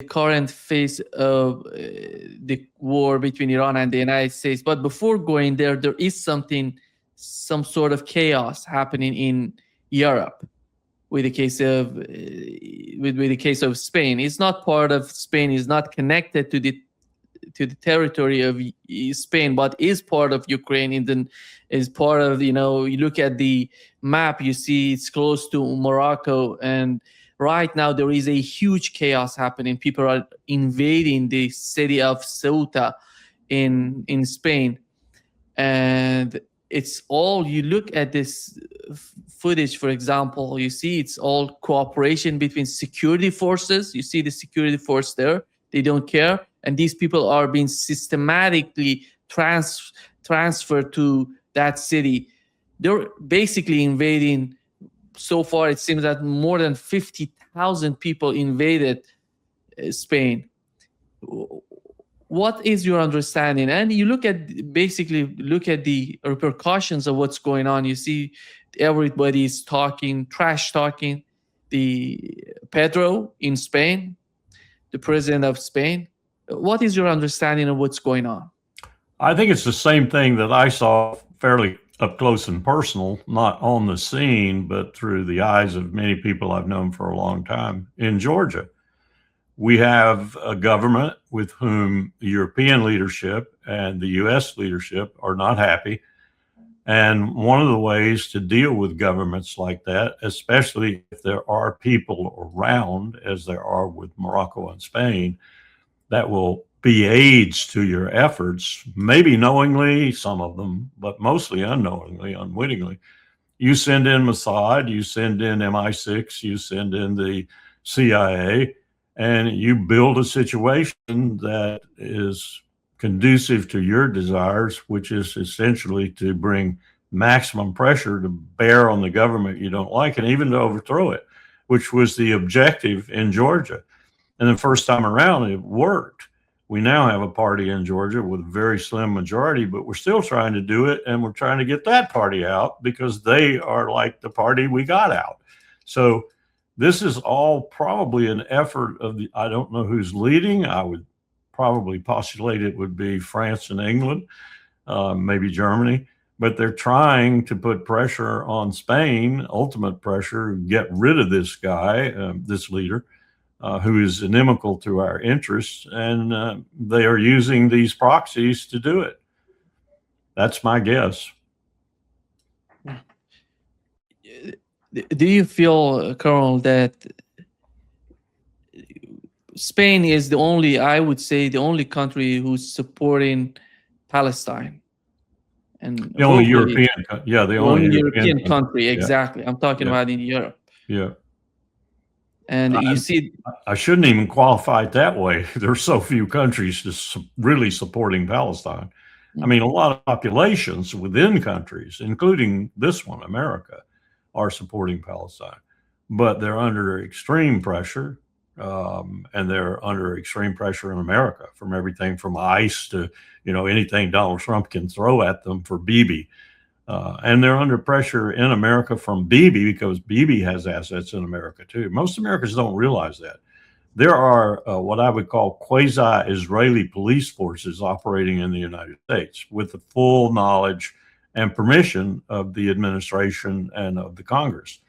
current phase of the war between Iran and the United States. But before going there, there is some sort of chaos happening in Europe with the case of with the case of Spain. It's not part of Spain. It's not connected to the territory of Spain, but is part of Ukraine. Is part of, you look at the map, you see it's close to Morocco, and right now there is a huge chaos happening. People are invading the city of Ceuta in Spain, and it's all, you look at this footage, for example, you see it's all cooperation between security forces. You see the security force there, they don't care, and these people are being systematically transferred to that city. They're basically invading. So far, it seems that more than 50,000 people invaded Spain. What is your understanding? And you look at the repercussions of what's going on. You see everybody's trash talking the Pedro in Spain, the president of Spain. What is your understanding of what's going on? I think it's the same thing that I saw fairly up close and personal, not on the scene, but through the eyes of many people I've known for a long time in Georgia. We have a government with whom the European leadership and the U.S. leadership are not happy. And one of the ways to deal with governments like that, especially if there are people around, as there are with Morocco and Spain, that will be aids to your efforts, maybe knowingly, some of them, but mostly unknowingly, unwittingly. You send in Mossad, you send in MI6, you send in the CIA, and you build a situation that is conducive to your desires, which is essentially to bring maximum pressure to bear on the government you don't like, and even to overthrow it, which was the objective in Georgia. And the first time around, it worked. We now have a party in Georgia with a very slim majority, but we're still trying to do it, and we're trying to get that party out because they are like the party we got out. So this is all probably an effort of I don't know who's leading. I would probably postulate it would be France and England, maybe Germany, but they're trying to put pressure on Spain, ultimate pressure, get rid of this guy, this leader, who is inimical to our interests, and they are using these proxies to do it. That's my guess. Do you feel, Colonel, that Spain is I would say, the only country who's supporting Palestine? And the only European, the only European country, exactly. I'm talking about in Europe. Yeah. And you see, I shouldn't even qualify it that way. There's so few countries just really supporting Palestine. I mean, a lot of populations within countries, including this one, America, are supporting Palestine, but they're under extreme pressure, and they're under extreme pressure in America, from everything from ICE to, anything Donald Trump can throw at them for Bibi. And they're under pressure in America from Bibi because Bibi has assets in America too. Most Americans don't realize that. There are what I would call quasi-Israeli police forces operating in the United States with the full knowledge and permission of the administration and of the Congress.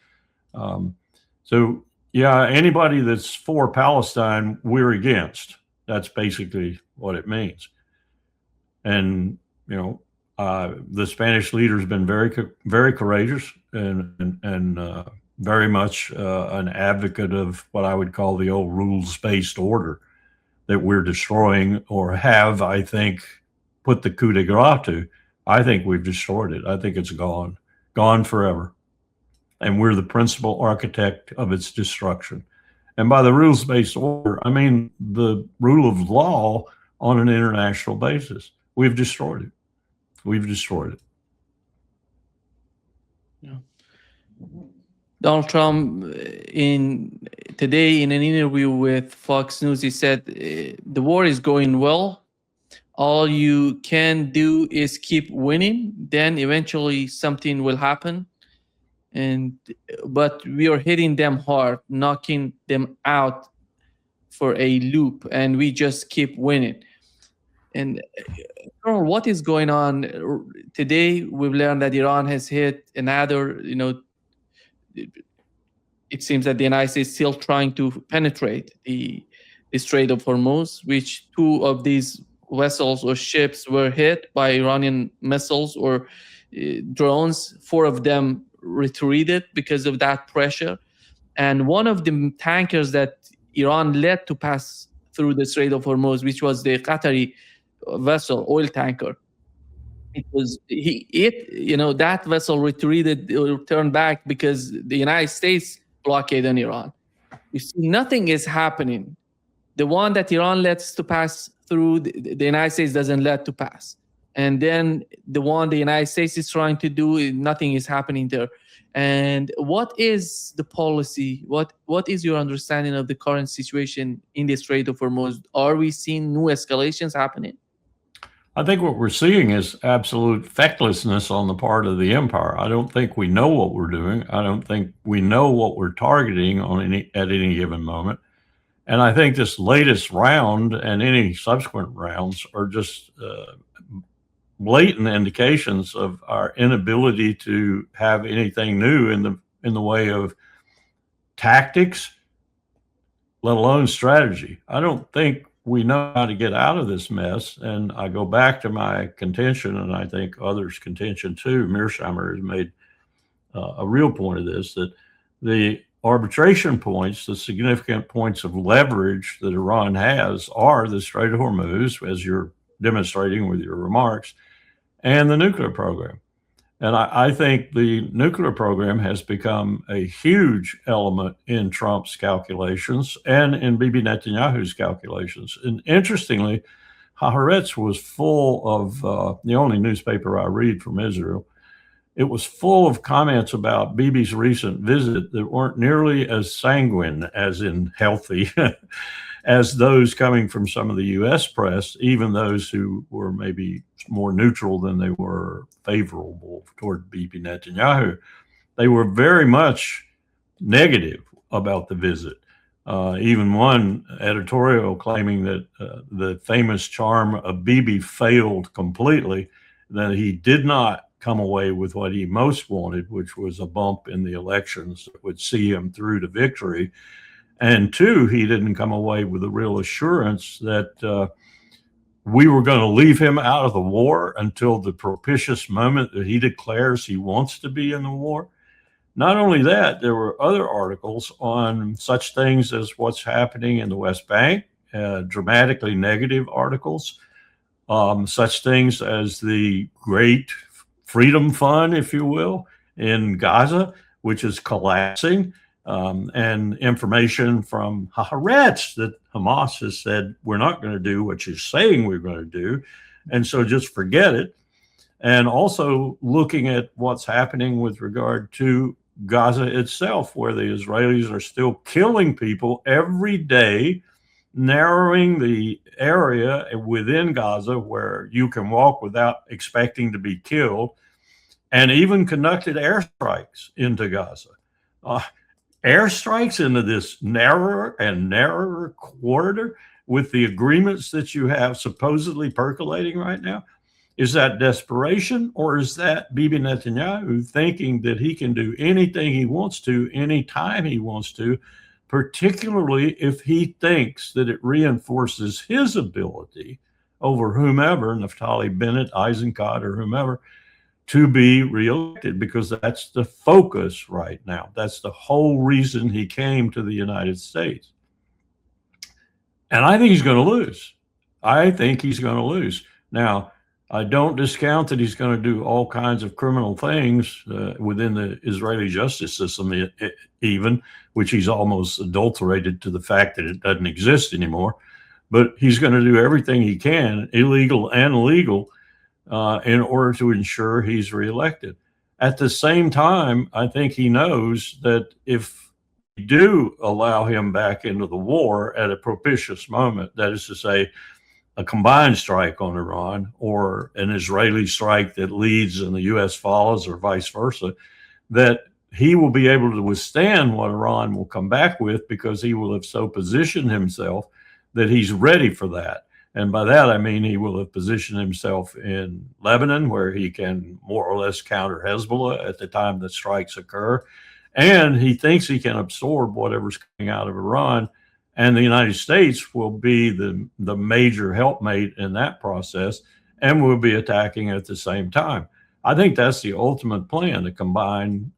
So yeah, anybody that's for Palestine, we're against. That's basically what it means. And, the Spanish leader has been very, very courageous and very much an advocate of what I would call the old rules-based order that we're destroying, or have, I think, put the coup de grace to. I think we've destroyed it. I think it's gone forever. And we're the principal architect of its destruction. And by the rules-based order, I mean the rule of law on an international basis. We've destroyed it. We've destroyed it. Yeah. Donald Trump, today in an interview with Fox News, he said the war is going well. All you can do is keep winning. Then eventually something will happen. But we are hitting them hard, knocking them out for a loop, and we just keep winning. And Colonel, what is going on today? We've learned that Iran has hit another, it seems that the United States is still trying to penetrate the Strait of Hormuz, which 2 of these vessels or ships were hit by Iranian missiles or drones. 4 of them retreated because of that pressure. And one of the tankers that Iran let to pass through the Strait of Hormuz, which was the Qatari vessel, oil tanker, that vessel retreated or turned back because the United States blockade on Iran. You see, nothing is happening. The one that Iran lets to pass through, the United States doesn't let to pass. And then the one the United States is trying to do, nothing is happening there. And what is the policy? What is your understanding of the current situation in the Strait of Hormuz? Are we seeing new escalations happening? I think what we're seeing is absolute fecklessness on the part of the empire. I don't think we know what we're doing. I don't think we know what we're targeting at any given moment. And I think this latest round and any subsequent rounds are just blatant indications of our inability to have anything new in the way of tactics, let alone strategy. I don't think we know how to get out of this mess. And I go back to my contention, and I think others' contention too. Mearsheimer has made a real point of this, that the arbitration points, the significant points of leverage that Iran has, are the Strait of Hormuz, as you're demonstrating with your remarks, and the nuclear program. And I think the nuclear program has become a huge element in Trump's calculations and in Bibi Netanyahu's calculations. And interestingly, Haaretz was full of, the only newspaper I read from Israel, it was full of comments about Bibi's recent visit that weren't nearly as sanguine, as in healthy, as those coming from some of the U.S. press, even those who were maybe more neutral than they were favorable toward Bibi Netanyahu. They were very much negative about the visit. Even one editorial claiming that the famous charm of Bibi failed completely, that he did not come away with what he most wanted, which was a bump in the elections that would see him through to victory. And 2, he didn't come away with a real assurance that we were going to leave him out of the war until the propitious moment that he declares he wants to be in the war. Not only that, there were other articles on such things as what's happening in the West Bank, dramatically negative articles, such things as the Great Freedom Fund, if you will, in Gaza, which is collapsing. And information from Haaretz that Hamas has said, we're not going to do what you're saying we're going to do. And so just forget it. And also looking at what's happening with regard to Gaza itself, where the Israelis are still killing people every day, narrowing the area within Gaza where you can walk without expecting to be killed, and even conducted airstrikes into Gaza. Airstrikes into this narrower and narrower corridor with the agreements that you have supposedly percolating right now? Is that desperation, or is that Bibi Netanyahu thinking that he can do anything he wants to, anytime he wants to, particularly if he thinks that it reinforces his ability over whomever, Naftali Bennett, Eisenkot, or whomever, to be reelected, because that's the focus right now. That's the whole reason he came to the United States. And I think he's going to lose. I think he's going to lose. Now, I don't discount that he's going to do all kinds of criminal things within the Israeli justice system, even, which he's almost adulterated to the fact that it doesn't exist anymore. But he's going to do everything he can, illegal and legal, in order to ensure he's reelected. At the same time, I think he knows that if we do allow him back into the war at a propitious moment, that is to say, a combined strike on Iran or an Israeli strike that leads and the U.S. follows, or vice versa, that he will be able to withstand what Iran will come back with, because he will have so positioned himself that he's ready for that. And by that, I mean he will have positioned himself in Lebanon, where he can more or less counter Hezbollah at the time that strikes occur. And he thinks he can absorb whatever's coming out of Iran. And the United States will be the major helpmate in that process, and will be attacking at the same time. I think that's the ultimate plan, a combined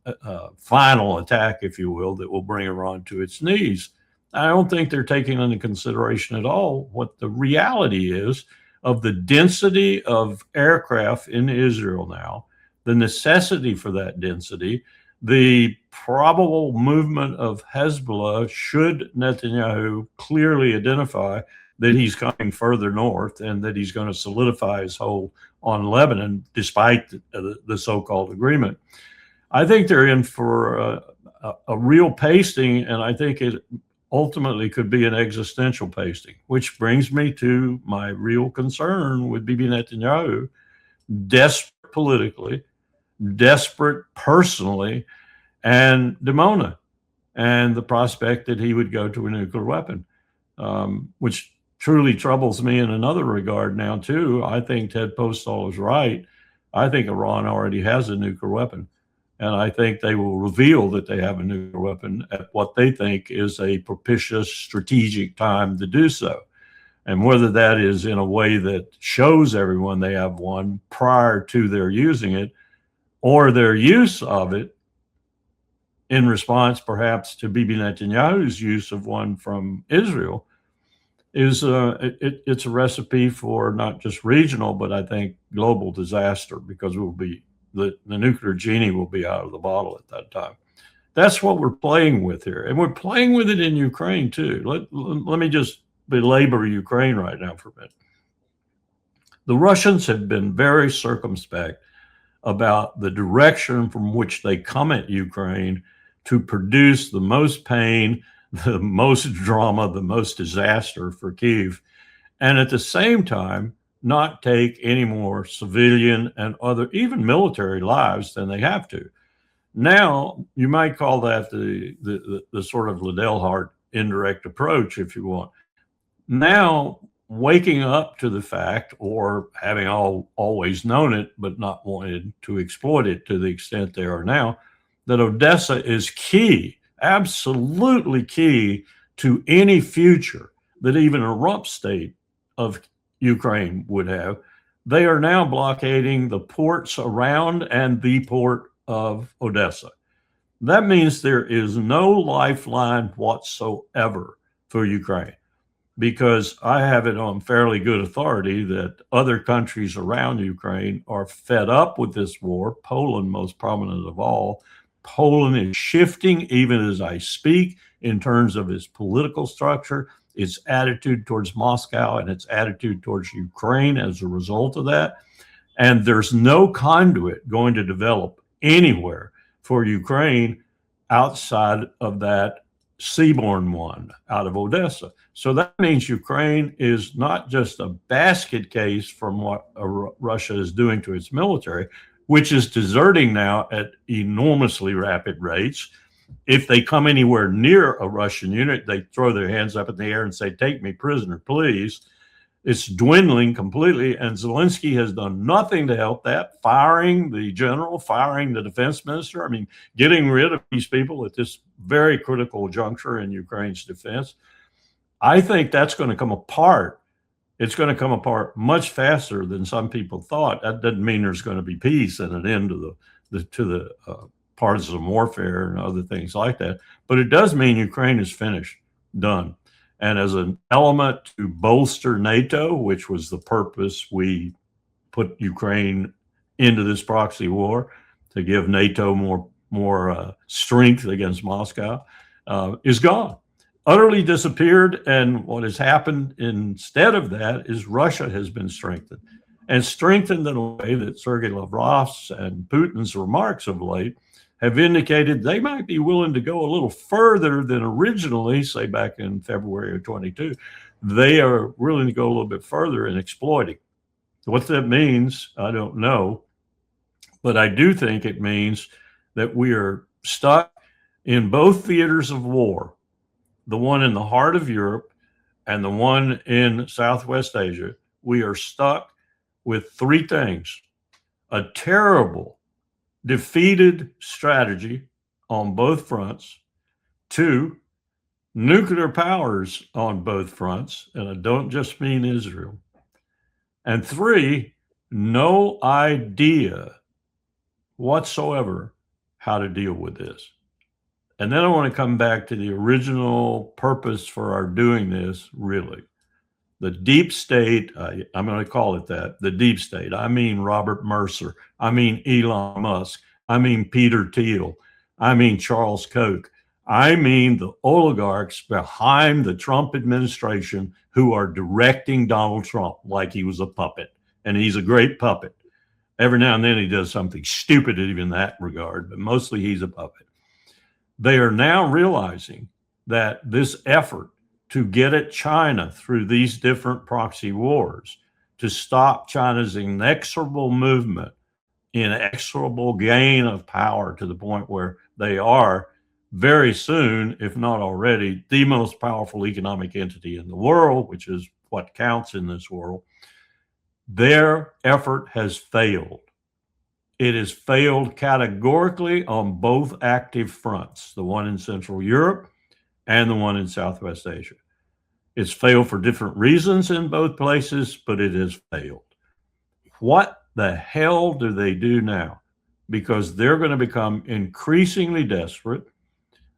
final attack, if you will, that will bring Iran to its knees. I don't think they're taking into consideration at all what the reality is of the density of aircraft in Israel now, the necessity for that density, the probable movement of Hezbollah should Netanyahu clearly identify that he's coming further north and that he's going to solidify his hold on Lebanon, despite the so-called agreement. I think they're in for a real pasting, and I think it ultimately could be an existential pasting, which brings me to my real concern with Bibi Netanyahu, desperate politically, desperate personally, and Dimona, and the prospect that he would go to a nuclear weapon, which truly troubles me in another regard now, too. I think Ted Postol is right. I think Iran already has a nuclear weapon. And I think they will reveal that they have a nuclear weapon at what they think is a propitious strategic time to do so. And whether that is in a way that shows everyone they have one prior to their using it, or their use of it in response perhaps to Bibi Netanyahu's use of one from Israel, is it's a recipe for not just regional, but I think global disaster, because we'll be the nuclear genie will be out of the bottle at that time. That's what we're playing with here. And we're playing with it in Ukraine too. Let me just belabor Ukraine right now for a minute. The Russians have been very circumspect about the direction from which they come at Ukraine to produce the most pain, the most drama, the most disaster for Kyiv. And at the same time, not take any more civilian and other, even military lives than they have to. Now, you might call that the sort of Liddell Hart indirect approach, if you want. Now, waking up to the fact, or having always known it, but not wanted to exploit it to the extent they are now, that Odessa is key, absolutely key to any future that even a rump state of Ukraine would have. They are now blockading the ports around and the port of Odessa. That means there is no lifeline whatsoever for Ukraine, because I have it on fairly good authority that other countries around Ukraine are fed up with this war, Poland most prominent of all. Poland is shifting, even as I speak, in terms of its political structure, its attitude towards Moscow, and its attitude towards Ukraine as a result of that. And there's no conduit going to develop anywhere for Ukraine outside of that seaborne one out of Odessa. So that means Ukraine is not just a basket case from what Russia is doing to its military, which is deserting now at enormously rapid rates. If they come anywhere near a Russian unit, they throw their hands up in the air and say, "Take me prisoner, please." It's dwindling completely, and Zelensky has done nothing to help that, firing the general, firing the defense minister. I mean, getting rid of these people at this very critical juncture in Ukraine's defense. I think that's going to come apart. It's going to come apart much faster than some people thought. That doesn't mean there's going to be peace and an end to the partisan warfare and other things like that. But it does mean Ukraine is finished, done. And as an element to bolster NATO, which was the purpose we put Ukraine into this proxy war, to give NATO more strength against Moscow, is gone. Utterly disappeared. And what has happened instead of that is Russia has been strengthened, and strengthened in a way that Sergei Lavrov's and Putin's remarks of late have indicated they might be willing to go a little further than originally, say back in February of 22. They are willing to go a little bit further in exploiting. What that means, I don't know, but I do think it means that we are stuck in both theaters of war, the one in the heart of Europe and the one in Southwest Asia. We are stuck with three things: a terrible, defeated strategy on both fronts; two, nuclear powers on both fronts, and I don't just mean Israel; and three, no idea whatsoever how to deal with this. And then I want to come back to the original purpose for our doing this, really. The deep state, I'm going to call it that, the deep state. I mean Robert Mercer. I mean Elon Musk. I mean Peter Thiel. I mean Charles Koch. I mean the oligarchs behind the Trump administration who are directing Donald Trump like he was a puppet. And he's a great puppet. Every now and then he does something stupid even in that regard, but mostly he's a puppet. They are now realizing that this effort to get at China through these different proxy wars, to stop China's inexorable movement, inexorable gain of power to the point where they are very soon, if not already, the most powerful economic entity in the world, which is what counts in this world, their effort has failed. It has failed categorically on both active fronts, the one in Central Europe and the one in Southwest Asia. It's failed for different reasons in both places, but it has failed. What the hell do they do now? Because they're going to become increasingly desperate.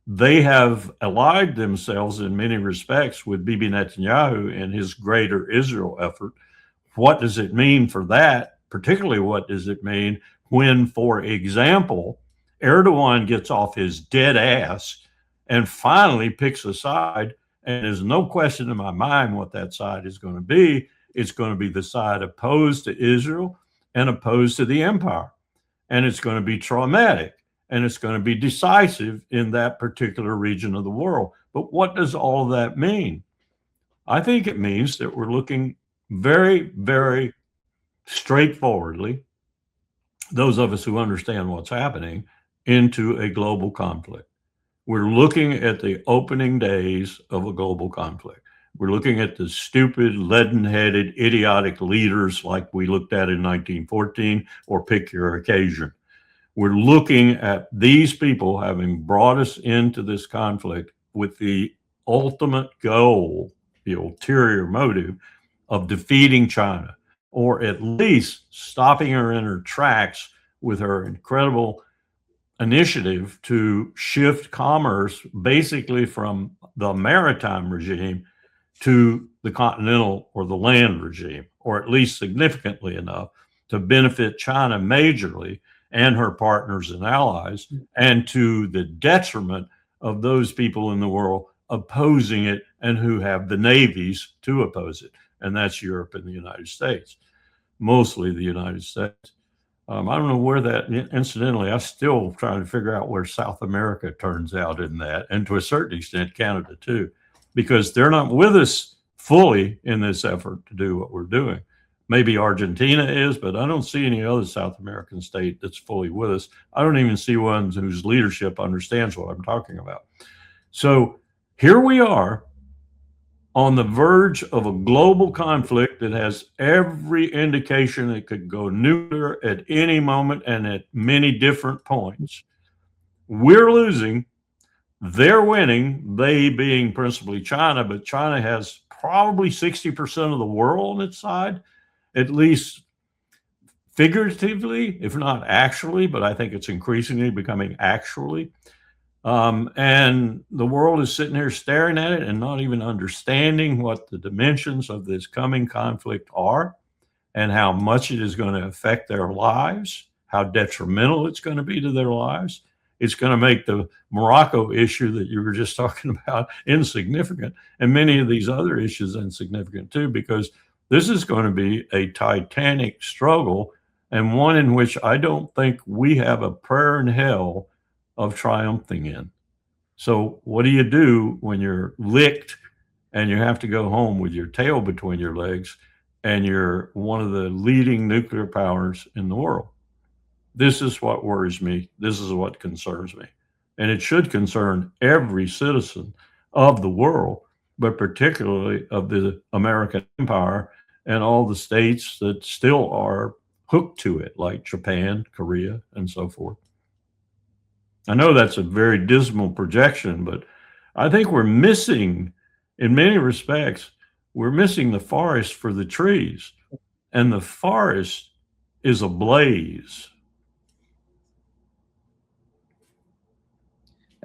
They have allied themselves in many respects with Bibi Netanyahu and his greater Israel effort. What does it mean for that? Particularly, what does it mean when, for example, Erdogan gets off his dead ass and finally picks a side? And there's no question in my mind what that side is going to be. It's going to be the side opposed to Israel and opposed to the empire. And it's going to be traumatic, and it's going to be decisive in that particular region of the world. But what does all of that mean? I think it means that we're looking very, very straightforwardly, those of us who understand what's happening, into a global conflict. We're looking at the opening days of a global conflict. We're looking at the stupid, leaden-headed, idiotic leaders like we looked at in 1914, or pick your occasion. We're looking at these people having brought us into this conflict with the ultimate goal, the ulterior motive of defeating China, or at least stopping her in her tracks with her incredible initiative to shift commerce basically from the maritime regime to the continental or the land regime, or at least significantly enough to benefit China majorly and her partners and allies, and to the detriment of those people in the world opposing it and who have the navies to oppose it. And that's Europe and the United States, mostly the United States. I don't know where that, incidentally, I'm still trying to figure out where South America turns out in that, and to a certain extent, Canada too, because they're not with us fully in this effort to do what we're doing. Maybe Argentina is, but I don't see any other South American state that's fully with us. I don't even see one whose leadership understands what I'm talking about. So here we are on the verge of a global conflict that has every indication it could go nuclear at any moment and at many different points. We're losing. They're winning, they being principally China, but China has probably 60% of the world on its side, at least figuratively, if not actually, but I think it's increasingly becoming actually. And the world is sitting here staring at it and not even understanding what the dimensions of this coming conflict are and how much it is going to affect their lives, how detrimental it's going to be to their lives. It's going to make the Morocco issue that you were just talking about insignificant, and many of these other issues insignificant too, because this is going to be a titanic struggle, and one in which I don't think we have a prayer in hell of triumphing in. So what do you do when you're licked and you have to go home with your tail between your legs and you're one of the leading nuclear powers in the world? This is what worries me. This is what concerns me. and it should concern every citizen of the world, but particularly of the American empire and all the states that still are hooked to it, like Japan, Korea, and so forth. I know that's a very dismal projection, but I think we're missing, in many respects, we're missing the forest for the trees, and the forest is ablaze.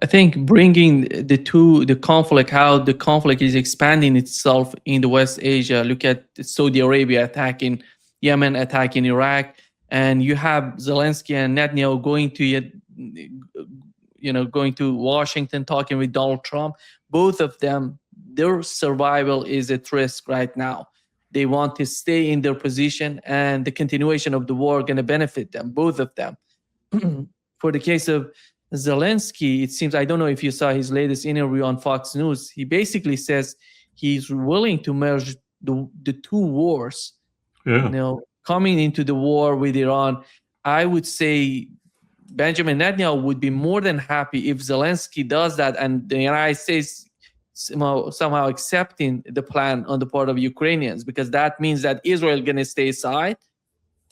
I think bringing the conflict, how the conflict is expanding itself in the West Asia. Look at Saudi Arabia attacking Yemen, attacking Iraq, and you have Zelensky and Netanyahu going to Washington, talking with Donald Trump. Both of them, their survival is at risk right now. They want to stay in their position, and the continuation of the war going to benefit them, both of them. For the case of Zelensky, it seems, I don't know if you saw his latest interview on Fox News. He basically says he's willing to merge the two wars. Yeah. Coming into the war with Iran, I would say Benjamin Netanyahu would be more than happy if Zelensky does that, and the United States somehow accepting the plan on the part of Ukrainians, because that means that Israel going to stay aside,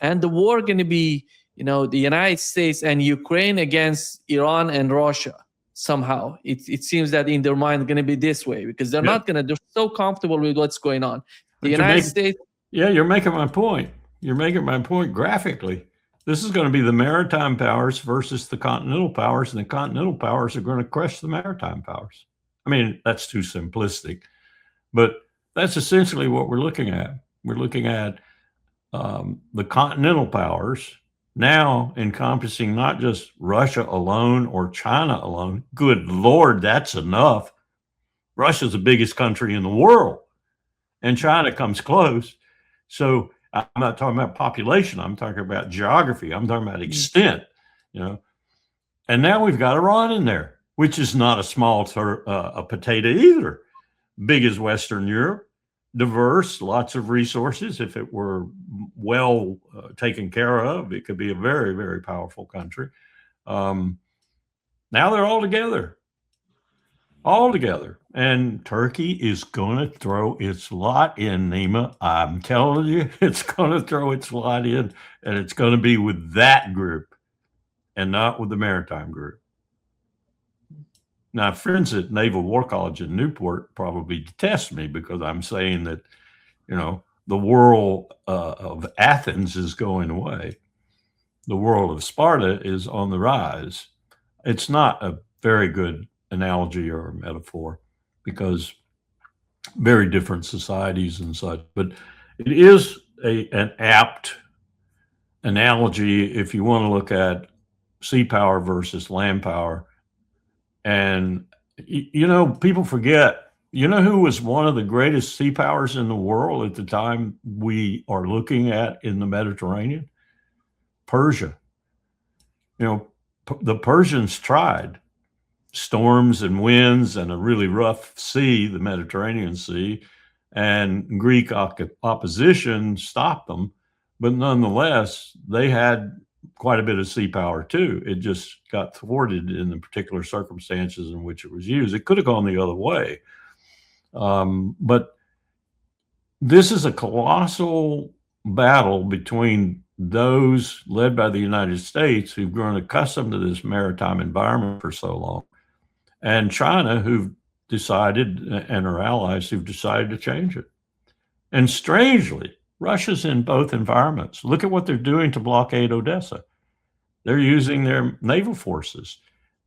and the war going to be, the United States and Ukraine against Iran and Russia. Somehow, it seems that in their mind going to be this way, because they're they're so comfortable with what's going on. The United States. Yeah, you're making my point. You're making my point graphically. This is going to be the maritime powers versus the continental powers, and the continental powers are going to crush the maritime powers. I mean, that's too simplistic, but that's essentially what we're looking at. We're looking at the continental powers now encompassing not just Russia alone or China alone. Good Lord, that's enough. Russia's the biggest country in the world, and China comes close. So I'm not talking about population. I'm talking about geography. I'm talking about extent, And now we've got Iran in there, which is not a small potato either. Big as Western Europe, diverse, lots of resources. If it were well taken care of, it could be a very, very powerful country. Now they're all together. And Turkey is going to throw its lot in, Nima. I'm telling you, it's going to throw its lot in, and it's going to be with that group and not with the maritime group. Now, friends at Naval War College in Newport probably detest me because I'm saying that, the world of Athens is going away. The world of Sparta is on the rise. It's not a very good analogy or metaphor because very different societies and such, but it is an apt analogy if you want to look at sea power versus land power. And people forget, who was one of the greatest sea powers in the world at the time we are looking at in the Mediterranean? Persia. The Persians tried. Storms and winds and a really rough sea, the Mediterranean Sea, and Greek opposition stopped them. But nonetheless, they had quite a bit of sea power too. It just got thwarted in the particular circumstances in which it was used. It could have gone the other way. But this is a colossal battle between those led by the United States who've grown accustomed to this maritime environment for so long, and China, who've decided, and her allies who've decided to change it. And strangely, Russia's in both environments. Look at what they're doing to blockade Odessa. They're using their naval forces.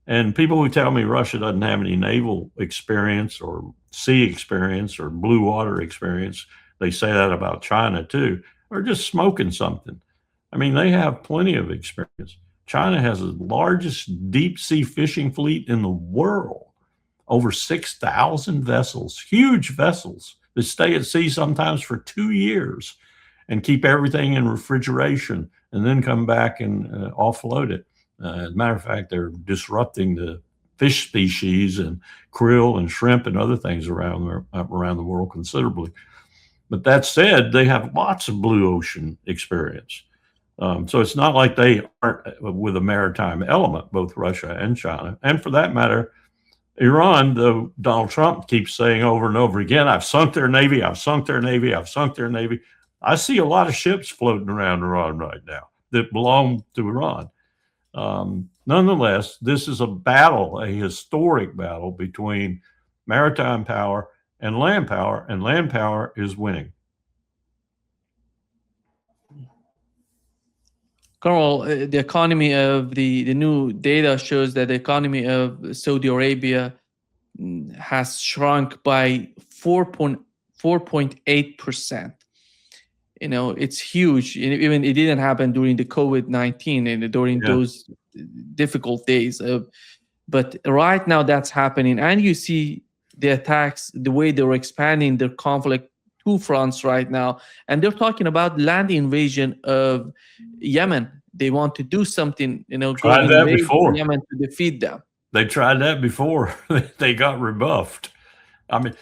And people who tell me Russia doesn't have any naval experience or sea experience or blue water experience, they say that about China too, are just smoking something. I mean, they have plenty of experience. China has the largest deep sea fishing fleet in the world, over 6,000 vessels, huge vessels that stay at sea sometimes for 2 years and keep everything in refrigeration and then come back and offload it. As a matter of fact, they're disrupting the fish species and krill and shrimp and other things around the world considerably. But that said, they have lots of blue ocean experience. So it's not like they aren't with a maritime element, both Russia and China. And for that matter, Iran, though Donald Trump keeps saying over and over again, I've sunk their Navy, I've sunk their Navy, I've sunk their Navy. I see a lot of ships floating around Iran right now that belong to Iran. Nonetheless, this is a battle, a historic battle between maritime power, and land power is winning. Colonel, the economy of the new data shows that the economy of Saudi Arabia has shrunk by 4.8%. It's huge. Even it didn't happen during the COVID-19 and during those difficult days. But right now that's happening. And you see the attacks, the way they're expanding their conflict, two fronts right now. And they're talking about land invasion of Yemen. They want to do something, Tried that before. Yemen to defeat them. They tried that before. They got rebuffed. I mean,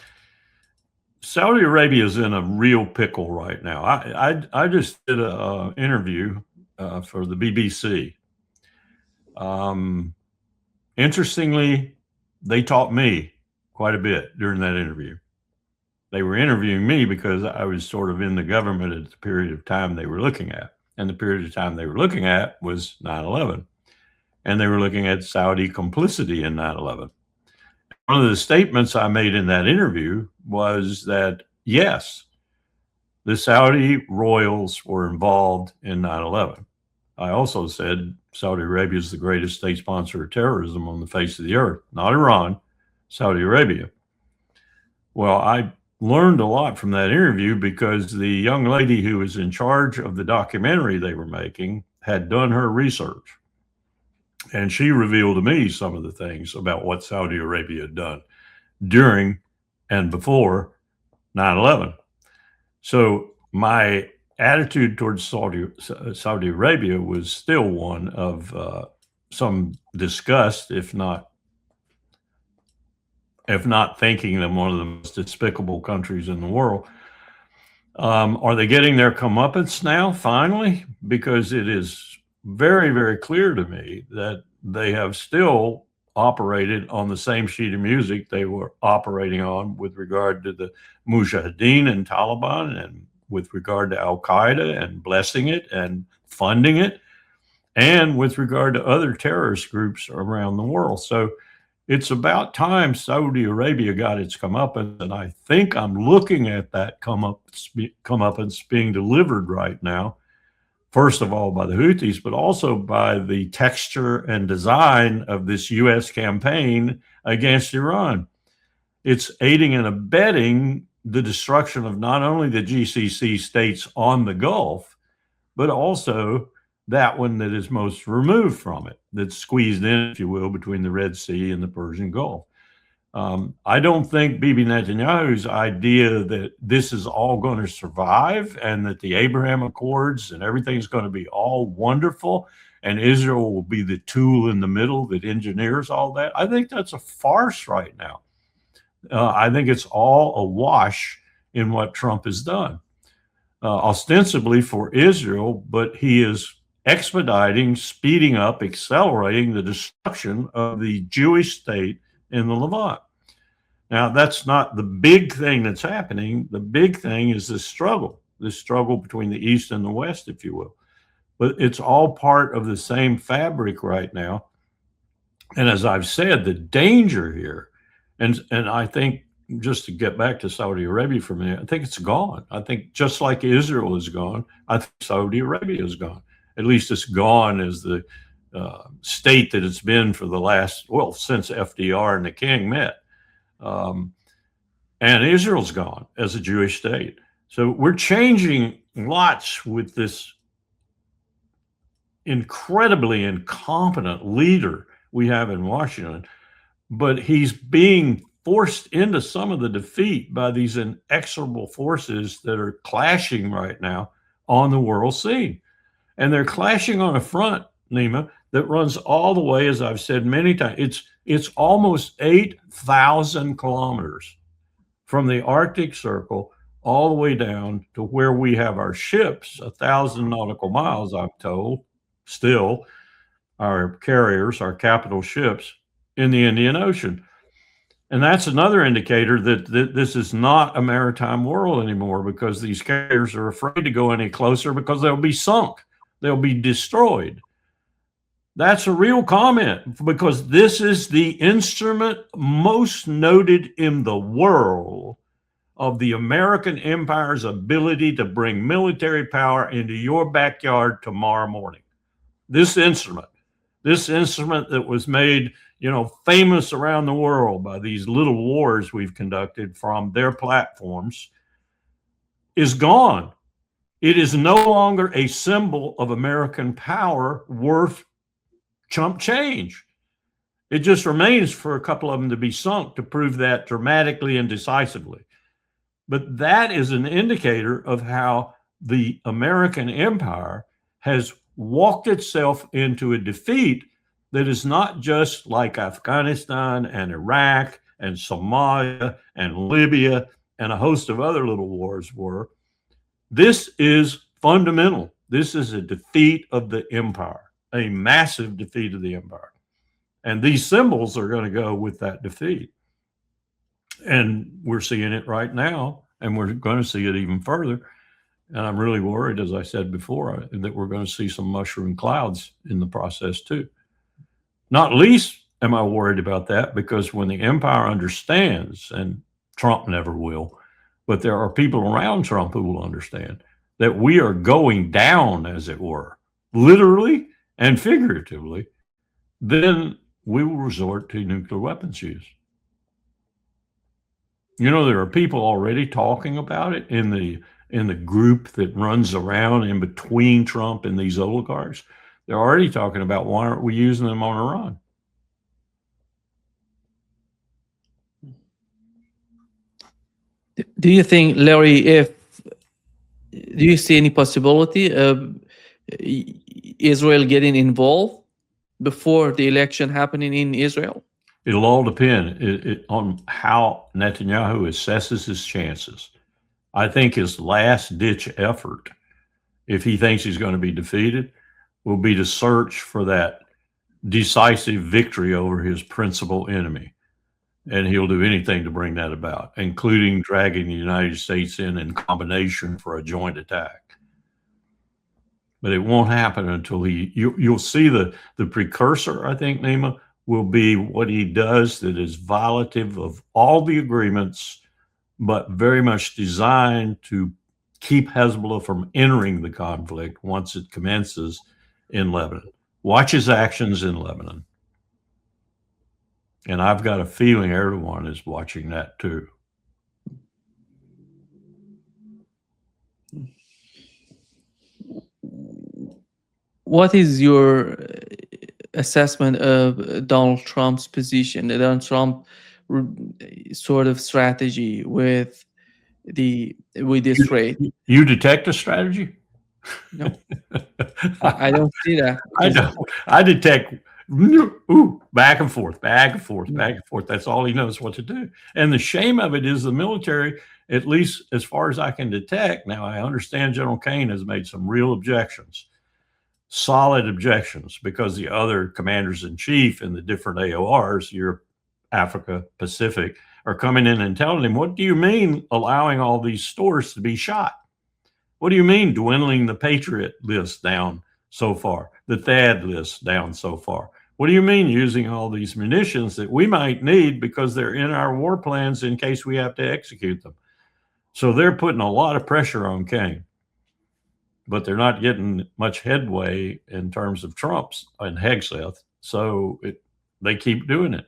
Saudi Arabia is in a real pickle right now. I just did an interview for the BBC. Interestingly, they taught me quite a bit during that interview. They were interviewing me because I was sort of in the government at the period of time they were looking at. And the period of time they were looking at was 9/11. And they were looking at Saudi complicity in 9/11. One of the statements I made in that interview was that, yes, the Saudi royals were involved in 9/11. I also said Saudi Arabia is the greatest state sponsor of terrorism on the face of the earth, not Iran, Saudi Arabia. Well, I learned a lot from that interview because the young lady who was in charge of the documentary they were making had done her research. And she revealed to me some of the things about what Saudi Arabia had done during and before 9/11. So my attitude towards Saudi Arabia was still one of some disgust, if not thinking them one of the most despicable countries in the world. Are they getting their comeuppance now, finally? Because it is very, very clear to me that they have still operated on the same sheet of music they were operating on with regard to the Mujahideen and Taliban, and with regard to Al-Qaeda and blessing it and funding it, and with regard to other terrorist groups around the world. So it's about time Saudi Arabia got its comeuppance, and I think I'm looking at that comeuppance being delivered right now, first of all by the Houthis, but also by the texture and design of this U.S. campaign against Iran. It's aiding and abetting the destruction of not only the GCC states on the Gulf, but also that one that is most removed from it, that's squeezed in, if you will, between the Red Sea and the Persian Gulf. I don't think Bibi Netanyahu's idea that this is all going to survive and that the Abraham Accords and everything's going to be all wonderful and Israel will be the tool in the middle that engineers all that, I think that's a farce right now. I think it's all a wash in what Trump has done, ostensibly for Israel, but he is expediting, speeding up, accelerating the destruction of the Jewish state in the Levant. Now, that's not the big thing that's happening. The big thing is this struggle between the East and the West, if you will. But it's all part of the same fabric right now. And as I've said, the danger here, and I think, just to get back to Saudi Arabia for a minute, I think it's gone. I think just like Israel is gone, I think Saudi Arabia is gone. At least it's gone as the state that it's been for the last, well, since FDR and the king met. And Israel's gone as a Jewish state. So we're changing lots with this incredibly incompetent leader we have in Washington, but he's being forced into some of the defeat by these inexorable forces that are clashing right now on the world scene. And they're clashing on a front, Nima, that runs all the way, as I've said many times, it's almost 8,000 kilometers from the Arctic Circle all the way down to where we have our ships, 1,000 nautical miles, I'm told, still, our carriers, our capital ships in the Indian Ocean. And that's another indicator that this is not a maritime world anymore, because these carriers are afraid to go any closer because they'll be sunk. They'll be destroyed. That's a real comment, because this is the instrument most noted in the world of the American empire's ability to bring military power into your backyard tomorrow morning. This instrument that was made, famous around the world by these little wars we've conducted from their platforms, is gone. It is no longer a symbol of American power worth chump change. It just remains for a couple of them to be sunk to prove that dramatically and decisively. But that is an indicator of how the American empire has walked itself into a defeat that is not just like Afghanistan and Iraq and Somalia and Libya and a host of other little wars were. This is fundamental. This is a defeat of the empire, a massive defeat of the empire. And these symbols are going to go with that defeat. And we're seeing it right now, and we're going to see it even further. And I'm really worried, as I said before, that we're going to see some mushroom clouds in the process too. Not least am I worried about that because when the empire understands, and Trump never will, but there are people around Trump who will understand that we are going down, as it were, literally and figuratively, then we will resort to nuclear weapons use. There are people already talking about it in the group that runs around in between Trump and these oligarchs. They're already talking about, why aren't we using them on Iran? Do you think, Larry, do you see any possibility of Israel getting involved before the election happening in Israel? It'll all depend on how Netanyahu assesses his chances. I think his last-ditch effort, if he thinks he's going to be defeated, will be to search for that decisive victory over his principal enemy. And he'll do anything to bring that about, including dragging the United States in combination for a joint attack. But it won't happen until you'll see the precursor, I think, Nima, will be what he does that is violative of all the agreements, but very much designed to keep Hezbollah from entering the conflict once it commences in Lebanon. Watch his actions in Lebanon. And I've got a feeling Erdogan is watching that too. What is your assessment of Donald Trump's position, Donald Trump sort of strategy with this trade? You detect a strategy? No, I don't see that. I don't. I detect back and forth, back and forth, back and forth. That's all he knows what to do. And the shame of it is the military, at least as far as I can detect. Now, I understand General Kane has made some real objections, solid objections, because the other commanders in chief in the different AORs, Europe, Africa, Pacific, are coming in and telling him, what do you mean allowing all these stores to be shot? What do you mean dwindling the Patriot list down so far, the THAAD list down so far? What do you mean using all these munitions that we might need because they're in our war plans in case we have to execute them? So they're putting a lot of pressure on Kane, but they're not getting much headway in terms of Trump's and Hegseth. So they keep doing it.